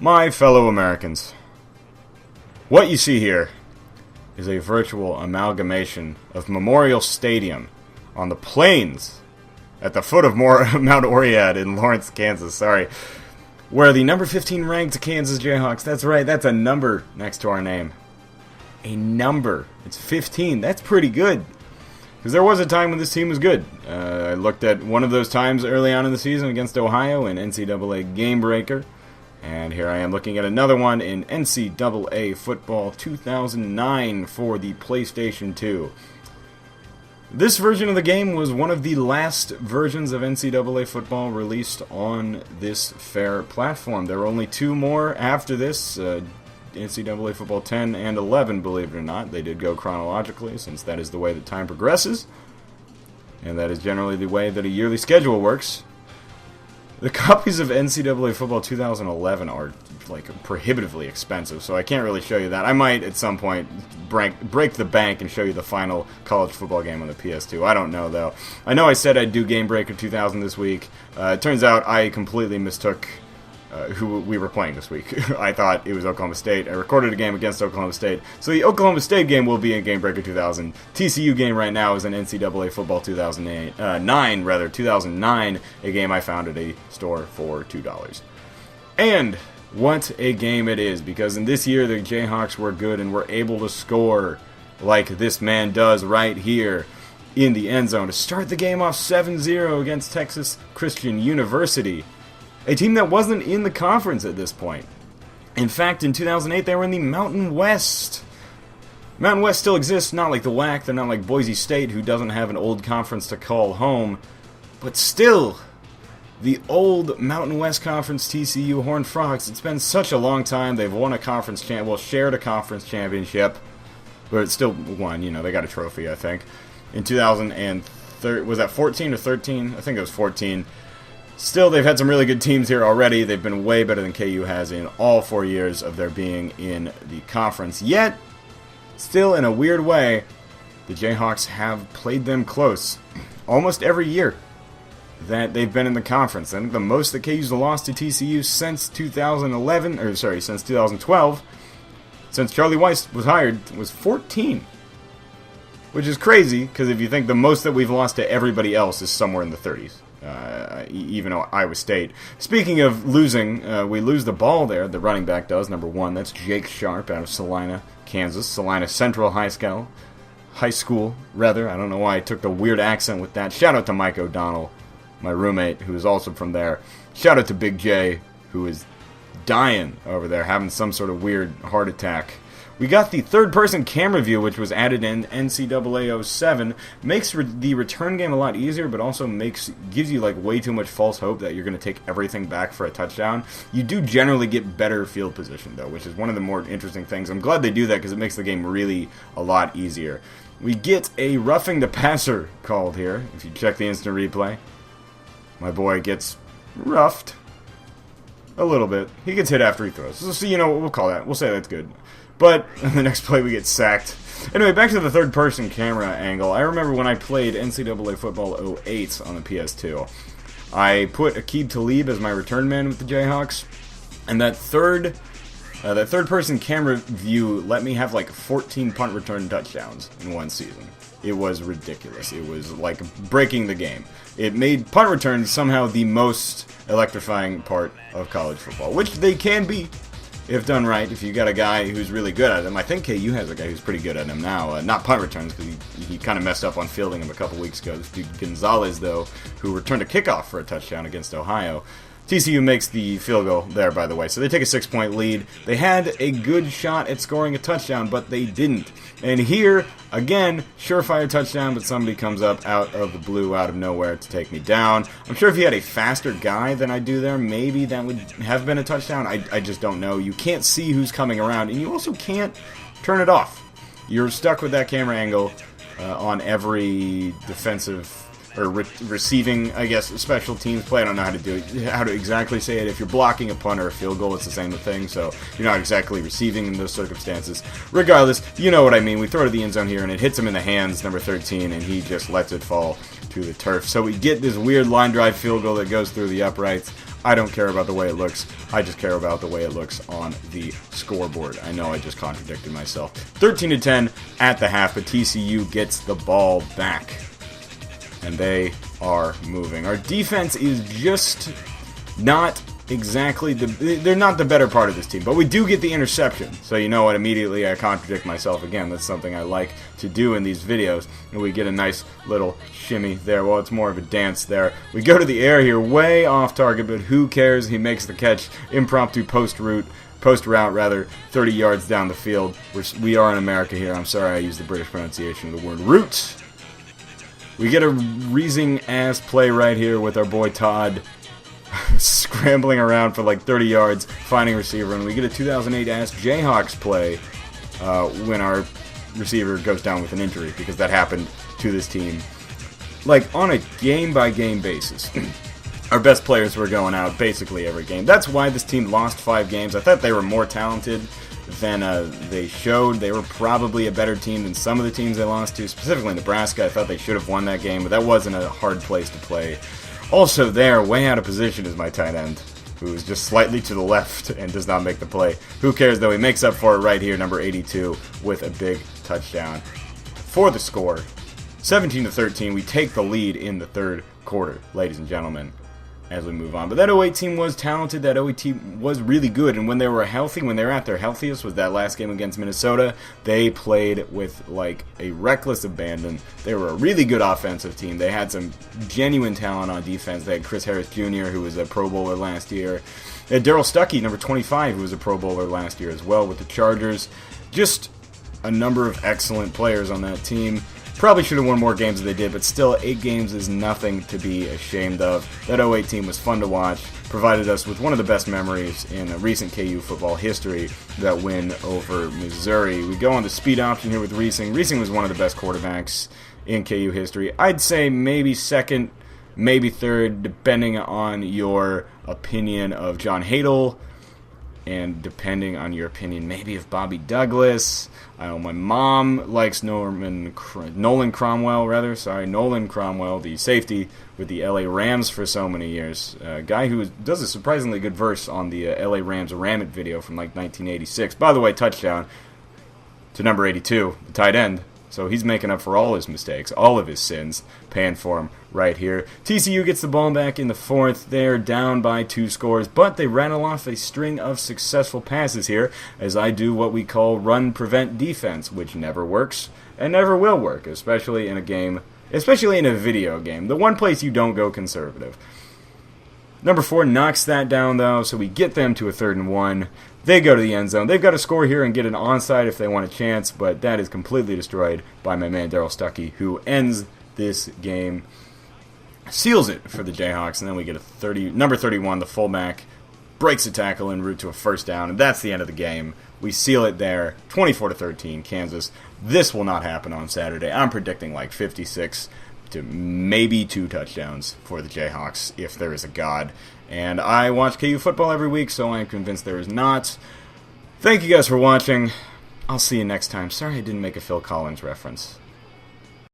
My fellow Americans, what you see here is a virtual amalgamation of Memorial Stadium on the plains at the foot of Mount Oriad in Lawrence, Kansas, where the number 15 ranked Kansas Jayhawks, that's right, that's a number next to our name. A number. It's 15. That's pretty good. Because there was a time when this team was good. I looked at one of those times early on in the season against Ohio in NCAA Game Breaker. And here I am looking at another one in NCAA Football 2009 for the PlayStation 2. This version of the game was one of the last versions of NCAA football released on this fair platform. There were only two more after this, NCAA Football 10 and 11, believe it or not. They did go chronologically, since that is the way that time progresses. And that is generally the way that a yearly schedule works. The copies of NCAA Football 2011 are prohibitively expensive, so I can't really show you that. I might at some point break the bank and show you the final college football game on the PS2. I don't know, though. I know I said I'd do Game Breaker 2000 this week. It turns out I completely mistook who we were playing this week. I thought it was Oklahoma State. I recorded a game against Oklahoma State. So the Oklahoma State game will be in Game Breaker 2000. TCU game right now is in NCAA Football 2009, a game I found at a store for $2. And what a game it is, because in this year the Jayhawks were good and were able to score like this man does right here in the end zone to start the game off 7-0 against Texas Christian University. A team that wasn't in the conference at this point. In fact, in 2008, they were in the Mountain West. Mountain West still exists, not like the WAC. They're not like Boise State, who doesn't have an old conference to call home. But still, the old Mountain West Conference TCU Horned Frogs. It's been such a long time. They've won a conference shared a conference championship. But it's still won, they got a trophy, I think. In 2013, was that 14 or 13? I think it was 14. Still, they've had some really good teams here already. They've been way better than KU has in all 4 years of their being in the conference. Yet, still in a weird way, the Jayhawks have played them close almost every year that they've been in the conference. And the most that KU's lost to TCU since 2012, since Charlie Weiss was hired, was 14. Which is crazy, because if you think the most that we've lost to everybody else is somewhere in the 30s. Even Iowa State. Speaking of losing, we lose the ball there. The running back does, number 1. That's Jake Sharp out of Salina, Kansas. Salina Central High School. I don't know why I took the weird accent with that. Shout out to Mike O'Donnell, my roommate, who is also from there. Shout out to Big J, who is dying over there, having some sort of weird heart attack. We got the third-person camera view, which was added in NCAA 07. Makes the return game a lot easier, but also gives you way too much false hope that you're going to take everything back for a touchdown. You do generally get better field position, though, which is one of the more interesting things. I'm glad they do that because it makes the game really a lot easier. We get a roughing the passer called here. If you check the instant replay, my boy gets roughed a little bit. He gets hit after he throws. So, we'll call that. We'll say that's good. But in the next play, we get sacked. Anyway, back to the third-person camera angle. I remember when I played NCAA Football 08 on the PS2. I put Aqib Talib as my return man with the Jayhawks, and that third-person camera view let me have 14 punt return touchdowns in one season. It was ridiculous. It was like breaking the game. It made punt returns somehow the most electrifying part of college football, which they can be. If done right, if you got a guy who's really good at them. I think KU has a guy who's pretty good at them now. Not punt returns, because he kind of messed up on fielding him a couple weeks ago. This dude Gonzalez, though, who returned a kickoff for a touchdown against Ohio. TCU makes the field goal there, by the way. So they take a 6-point lead. They had a good shot at scoring a touchdown, but they didn't. And here, again, surefire touchdown, but somebody comes up out of the blue, out of nowhere to take me down. I'm sure if you had a faster guy than I do there, maybe that would have been a touchdown. I just don't know. You can't see who's coming around, and you also can't turn it off. You're stuck with that camera angle on every defensive or receiving, I guess, special teams play. I don't know how to exactly say it. If you're blocking a punt or a field goal, it's the same thing, so you're not exactly receiving in those circumstances. Regardless, you know what I mean. We throw to the end zone here, and it hits him in the hands, number 13, and he just lets it fall to the turf. So we get this weird line drive field goal that goes through the uprights. I don't care about the way it looks. I just care about the way it looks on the scoreboard. I know I just contradicted myself. 13-10 at the half, but TCU gets the ball back. And they are moving. Our defense is just not exactly they're not the better part of this team, but we do get the interception. So you know what, immediately I contradict myself again. That's something I like to do in these videos. And we get a nice little shimmy there. Well, it's more of a dance there. We go to the air here, way off target, but who cares? He makes the catch. Impromptu post route, 30 yards down the field. We are in America here. I'm sorry I used the British pronunciation of the word route. We get a reazing-ass play right here with our boy Todd scrambling around for like 30 yards, finding a receiver, and we get a 2008-ass Jayhawks play when our receiver goes down with an injury, because that happened to this team. Like, on a game-by-game basis, our best players were going out basically every game. That's why this team lost 5 games. I thought they were more talented than they showed. They were probably a better team than some of the teams they lost to, specifically Nebraska. I thought they should have won that game, but that wasn't a hard place to play. Also there, way out of position, is my tight end, who is just slightly to the left and does not make the play. Who cares, though? He makes up for it right here, number 82, with a big touchdown for the score. 17-13, we take the lead in the third quarter, ladies and gentlemen, as we move on. But that 08 team was talented. That 08 team was really good. And when they were healthy, when they were at their healthiest, was that last game against Minnesota, they played with like a reckless abandon. They were a really good offensive team. They had some genuine talent on defense. They had Chris Harris Jr., who was a Pro Bowler last year. They had Darryl Stuckey, number 25, who was a Pro Bowler last year as well with the Chargers. Just a number of excellent players on that team. Probably should have won more games than they did, but still, 8 games is nothing to be ashamed of. That 08 team was fun to watch, provided us with one of the best memories in recent KU football history, that win over Missouri. We go on the speed option here with Reesing. Reesing was one of the best quarterbacks in KU history. I'd say maybe second, maybe third, depending on your opinion of John Hadel, and depending on your opinion maybe of Bobby Douglas. I know my mom likes Nolan Cromwell, the safety with the LA Rams for so many years. A guy who does a surprisingly good verse on the LA Rams Ram It video from like 1986. By the way, touchdown to number 82, the tight end. So he's making up for all his mistakes, all of his sins, paying for him right here. TCU gets the ball back in the fourth. They're down by 2 scores, but they rattle off a string of successful passes here as I do what we call run-prevent defense, which never works and never will work, especially in a game, especially in a video game. The one place you don't go conservative. Number 4 knocks that down, though, so we get them to a 3rd and 1. They go to the end zone. They've got to score here and get an onside if they want a chance, but that is completely destroyed by my man Darryl Stuckey, who ends this game, seals it for the Jayhawks, and then we get a number 31, the fullback, breaks a tackle en route to a first down, and that's the end of the game. We seal it there, 24-13, Kansas. This will not happen on Saturday. I'm predicting like 56 to maybe 2 touchdowns for the Jayhawks, if there is a God. And I watch KU football every week, so I am convinced there is not. Thank you guys for watching. I'll see you next time. Sorry I didn't make a Phil Collins reference.